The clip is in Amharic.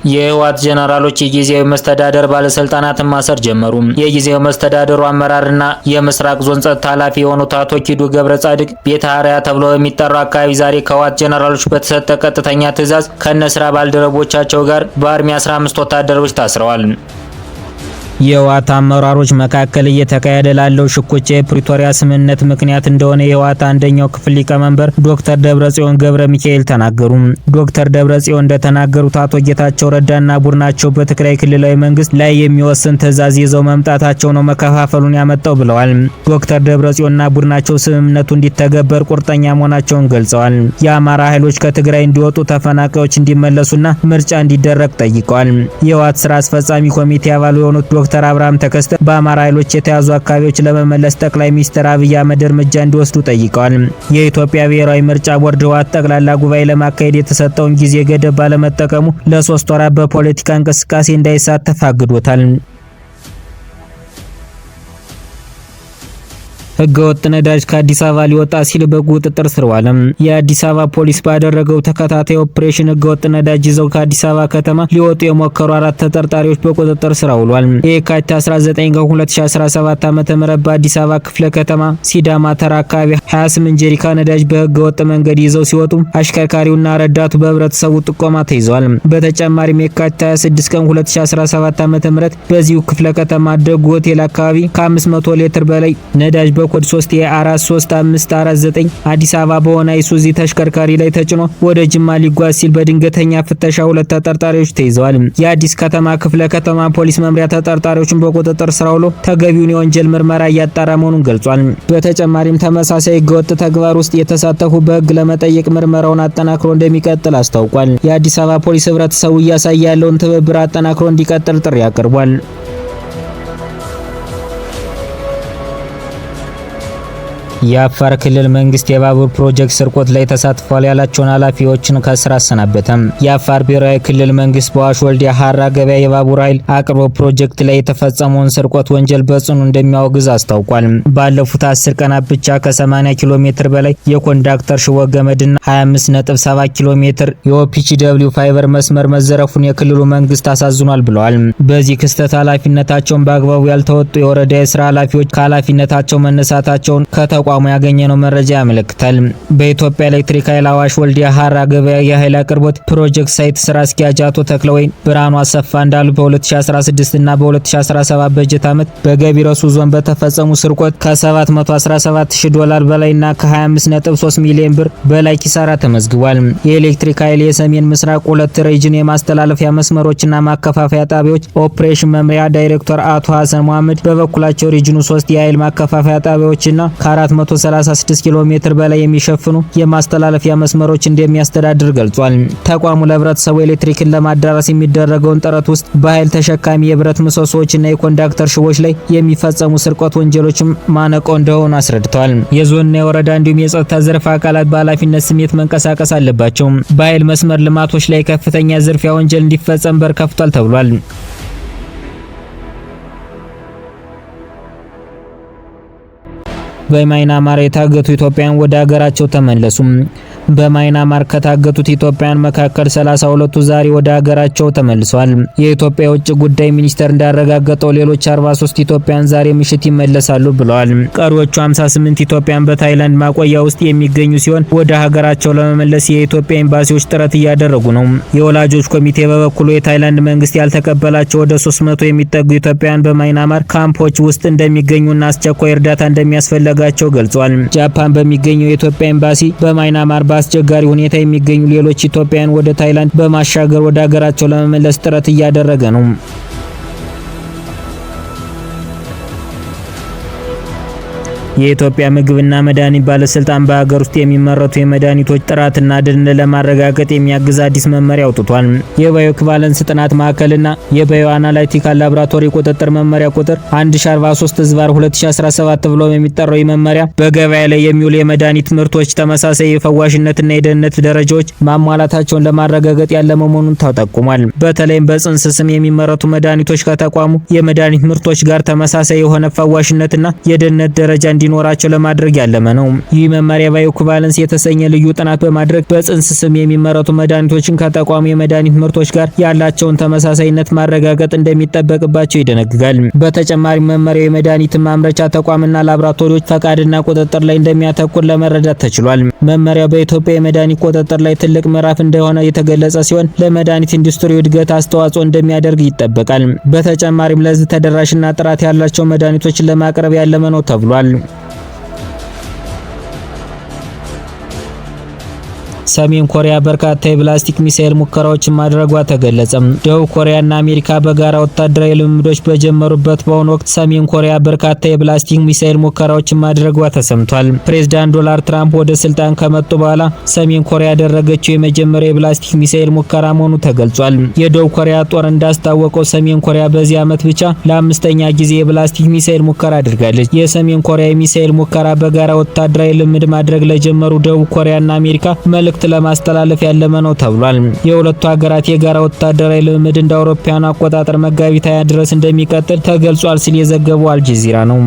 የህወሓት ጀነራሎች የጊዜያዊ መስተዳደር ባለስልጣናትን ማሰር ጀመሩ። የጊዜያዊ መስተዳደሩ አመራርና የምስራቅ ዞን ጸጥታ ኃላፊ የሆኑት አቶ ኪዱ ገብረጻድቅ ቤተ አርያ ተብሎ በሚጠራው አካባቢ ዛሬ ከህወሓት ጀነራሎች በተሰጠ ቀጥተኛ ትዕዛዝ ከነስራ ባልደረቦቻቸው ጋር በአርሚ 15 ወታደሮች ታስረዋል። የህወሓት አመራሮች መካከል እየተካሄደ ላለው ሽኩቻ የፕሪቶሪያ ስምምነት ምክንያት እንደሆነ የህወሓት አንደኛው ክፍል ሊቀመንበር ዶክተር ደብረጽዮን ገብረ ሚካኤል ተናገሩ። ዶክተር ደብረጽዮን እንደተናገሩት አቶ ጌታቸው ረዳና ቡድናቸው በትግራይ ክልላዊ መንግስት ላይ የሚወስን ትዕዛዝ ይዘው መምጣታቸው ነው መከፋፈሉን ያመጣው ብለዋል። ዶክተር ደብረጽዮንና ቡድናቸው ስምምነቱ እንዲተገበር ቁርጠኛ መሆናቸውን ገልጸዋል። የአማራ ኃይሎች ከትግራይ እንዲወጡ፣ ተፈናቃዮች እንዲመለሱና ምርጫ እንዲደረግ ጠይቀዋል። የህወሓት ስራ አስፈጻሚ ኮሚቴ አባል የሆኑት ዶክተር አብርሃም ተከስተ በአማራ ኃይሎች የተያዙ አካባቢዎች ለመመለስ ጠቅላይ ሚኒስትር አብይ አህመድ እርምጃ እንዲወስዱ ጠይቀዋል። የኢትዮጵያ ብሔራዊ ምርጫ ቦርድ ህወሓት ጠቅላላ ጉባኤ ለማካሄድ የተሰጠውን ጊዜ ገደብ ባለመጠቀሙ ለ3 ወራት በፖለቲካ እንቅስቃሴ እንዳይሳተፍ አግዶታል። ህገወጥ ነዳጅ ከአዲስ አበባ ሊወጣ ሲል በቁጥጥር ስር ዋለ። የአዲስ አበባ ፖሊስ ባደረገው ተከታታይ ኦፕሬሽን ህገወጥ ነዳጅ ይዘው ከአዲስ አበባ ከተማ ሊወጡ የሞከሩ 4 ተጠርጣሪዎች በቁጥጥር ስር ውለዋል። የካቲት 19 2017 ዓ.ም በአዲስ አበባ ክፍለ ከተማ ሲዳማ ተራ አካባቢ 28 ጀሪካ ነዳጅ በህገወጥ መንገድ ይዘው ሲወጡ አሽከርካሪውና ረዳቱ በህብረተሰቡ ጥቆማ ተይዘዋል። በተጨማሪም የካቲት 26 ቀን 2017 ዓ.ም በዚሁ ክፍለ ከተማ ደጉ ሆቴል አካባቢ ከ500 ሊትር በላይ ነዳጅ ኮድ 3 የ43549 አዲስ አበባ በሆነ አይሱዚ ተሽከርካሪ ላይ ተጭኖ ወደ ጅማ ሊጓዝ ሲል በድንገተኛ ፍተሻ 2 ተጠርጣሪዎች ተይዘዋል። የአዲስ ከተማ ክፍለ ከተማ ፖሊስ መምሪያ ተጠርጣሪዎችን በቁጥጥር ስር አውሎ ተገቢውን የወንጀል ምርመራ እያጣራ መሆኑን ገልጿል። በተጨማሪም ተመሳሳይ ህገወጥ ተግባር ውስጥ የተሳተፉ በህግ ለመጠየቅ ምርመራውን አጠናክሮ እንደሚቀጥል አስታውቋል። የአዲስ አበባ ፖሊስ ህብረተሰቡ እያሳየ ያለውን ትብብር አጠናክሮ እንዲቀጥል ጥሪ አቅርቧል። የአፋር ክልል መንግስት የባቡር ፕሮጀክት ስርቆት ላይ ተሳትፏል ያላቸውን ኃላፊዎችን ከስራ አሰናበተም። የአፋር ብሔራዊ ክልል መንግስት በአዋሽ ወልዲያ ሀራ ገበያ የባቡር ኃይል አቅርቦት ፕሮጀክት ላይ የተፈጸመውን ስርቆት ወንጀል በጽኑ እንደሚያወግዝ አስታውቋል። ባለፉት 10 ቀናት ብቻ ከ80 ኪሎ ሜትር በላይ የኮንዳክተር ሽቦ ገመድና 25.7 ኪሎ ሜትር የኦፒኤችደብሊው ፋይበር መስመር መዘረፉን የክልሉ መንግስት አሳዝኗል ብለዋል። በዚህ ክስተት ኃላፊነታቸውን በአግባቡ ያልተወጡ የወረዳ የስራ ኃላፊዎች ከኃላፊነታቸው መነሳታቸውን ከተቋሙ ያገኘነው መረጃ ያመለክታል። በኢትዮጵያ ኤሌክትሪክ ኃይል አዋሽ ወልዲያ ሀራ ገበያ የኃይል አቅርቦት ፕሮጀክት ሳይት ስራ አስኪያጅ አቶ ተክለወይን ብርሃኑ አሰፋ እንዳሉ በ2016 እና በ2017 በጀት ዓመት በገቢ ረሱ ዞን በተፈጸሙ ስርቆት $717,000 በላይና ከ25.3 ሚሊዮን ብር በላይ ኪሳራ ተመዝግቧል። የኤሌክትሪክ ኃይል የሰሜን ምስራቅ 2 ሬጅን የማስተላለፊያ መስመሮችና ማከፋፈያ ጣቢያዎች ኦፕሬሽን መምሪያ ዳይሬክተር አቶ ሐሰን መሐመድ በበኩላቸው ሪጅኑ 3 የኃይል ማከፋፈያ ጣቢያዎችና ከ436 ኪሎ ሜትር በላይ የሚሸፍኑ የማስተላለፊያ መስመሮች እንደሚያስተዳድር ገልጿል። ተቋሙ ለህብረተሰቡ ኤሌክትሪክን ለማዳረስ የሚደረገውን ጥረት ውስጥ በኃይል ተሸካሚ የብረት ምሰሶዎችና የኮንዳክተር ሽቦች ላይ የሚፈጸሙ ስርቆት ወንጀሎችም ማነቆ እንደሆኑ አስረድተዋል። የዞንና የወረዳ እንዲሁም የጸጥታ ዘርፍ አካላት በኃላፊነት ስሜት መንቀሳቀስ አለባቸው። በኃይል መስመር ልማቶች ላይ ከፍተኛ ዝርፊያ ወንጀል እንዲፈጸም በር ከፍቷል ተብሏል። በማይናማር የታገቱ ኢትዮጵያውያን ወደ ሀገራቸው ተመለሱ። በማይናማር ከታገቱት ኢትዮጵያውያን መካከል 32ቱ ዛሬ ወደ ሀገራቸው ተመልሰዋል። የኢትዮጵያ የውጭ ጉዳይ ሚኒስቴር እንዳረጋገጠው ሌሎች 43 ኢትዮጵያውያን ዛሬ ምሽት ይመለሳሉ ብለዋል። ቀሪዎቹ 58 ኢትዮጵያውያን በታይላንድ ማቆያ ውስጥ የሚገኙ ሲሆን ወደ ሀገራቸው ለመመለስ የኢትዮጵያ ኤምባሲዎች ጥረት እያደረጉ ነው። የወላጆች ኮሚቴ በበኩሉ የታይላንድ መንግስት ያልተቀበላቸው ወደ 300 የሚጠጉ ኢትዮጵያውያን በማይናማር ካምፖች ውስጥ እንደሚገኙና አስቸኳይ እርዳታ እንደሚያስፈልጋቸው ገልጿል። ጃፓን በሚገኘው የኢትዮጵያ ኤምባሲ በማይናማር በአስቸጋሪ ሁኔታ የሚገኙ ሌሎች ኢትዮጵያውያን ወደ ታይላንድ በማሻገር ወደ ሀገራቸው ለመመለስ ጥረት እያደረገ ነው። የኢትዮጵያ ምግብና መድኃኒት ባለስልጣን በሀገር ውስጥ የሚመረቱ የመድኃኒቶች ጥራትና ደህንነት ለማረጋገጥ የሚያግዝ አዲስ መመሪያ አውጥቷል። የባዮ ኢኩቫለንስ ጥናት ማዕከልና የባዮ አናላይቲካል ላቦራቶሪ ቁጥጥር መመሪያ ቁጥር 1043/2017 ተብሎ የሚጠራው መመሪያ በገበያ ላይ የሚውሉ የመድኃኒት ምርቶች ተመሳሳይ የፈዋሽነትና የደህንነት ደረጃዎች ማሟላታቸውን ለማረጋገጥ ያለመ መሆኑን ተጠቁሟል። በተለይም በጽንስ ስም የሚመረቱ መድኃኒቶች ከተቋሙ የመድኃኒት ምርቶች ጋር ተመሳሳይ የሆነ ፈዋሽነትና የደህንነት ደረጃ እንዲኖራቸው ለማድረግ ያለመ ነው። ይህ መመሪያ ባዮኢኩቫለንስ የተሰኘ ልዩ ጥናት በማድረግ በጽንስ ስም የሚመረቱ መድኃኒቶችን ከተቋሙ የመድኃኒት ምርቶች ጋር ያላቸውን ተመሳሳይነት ማረጋገጥ እንደሚጠበቅባቸው ይደነግጋል። በተጨማሪም መመሪያው የመድኃኒት ማምረቻ ተቋምና ላቦራቶሪዎች ፈቃድና ቁጥጥር ላይ እንደሚያተኩር ለመረዳት ተችሏል። መመሪያው በኢትዮጵያ የመድኃኒት ቁጥጥር ላይ ትልቅ ምዕራፍ እንደሆነ የተገለጸ ሲሆን ለመድኃኒት ኢንዱስትሪው እድገት አስተዋጽኦ እንደሚያደርግ ይጠበቃል። በተጨማሪም ለሕዝብ ተደራሽና ጥራት ያላቸው መድኃኒቶችን ለማቅረብ ያለመ ነው ተብሏል። ሰሜን ኮሪያ በርካታ የፕላስቲክ ሚሳኤል ሙከራዎችን ማድረጓ ተገለጸ። ደቡብ ኮሪያና አሜሪካ በጋራ ወታደራዊ ልምምዶች በጀመሩበት በአሁኑ ወቅት ሰሜን ኮሪያ በርካታ የፕላስቲክ ሚሳኤል ሙከራዎችን ማድረጓ ተሰምቷል። ፕሬዝዳንት ዶናልድ ትራምፕ ወደ ስልጣን ከመጡ በኋላ ሰሜን ኮሪያ ያደረገችው የመጀመሪያው የፕላስቲክ ሚሳኤል ሙከራ መሆኑ ተገልጿል። የደቡብ ኮሪያ ጦር እንዳስታወቀው ሰሜን ኮሪያ በዚህ ዓመት ብቻ ለአምስተኛ ጊዜ የፕላስቲክ ሚሳኤል ሙከራ አድርጋለች። የሰሜን ኮሪያ የሚሳኤል ሙከራ በጋራ ወታደራዊ ልምምድ ማድረግ ለጀመሩ ደቡብ ኮሪያና አሜሪካ መልእክት ለማስተላለፍ ያለመ ነው ተብሏል። የሁለቱ ሀገራት የጋራ ወታደራዊ ልምምድ እንደ አውሮፓውያኑ አቆጣጠር መጋቢት 20 ድረስ እንደሚቀጥል ተገልጿል ሲል የዘገበው አልጀዚራ ነው።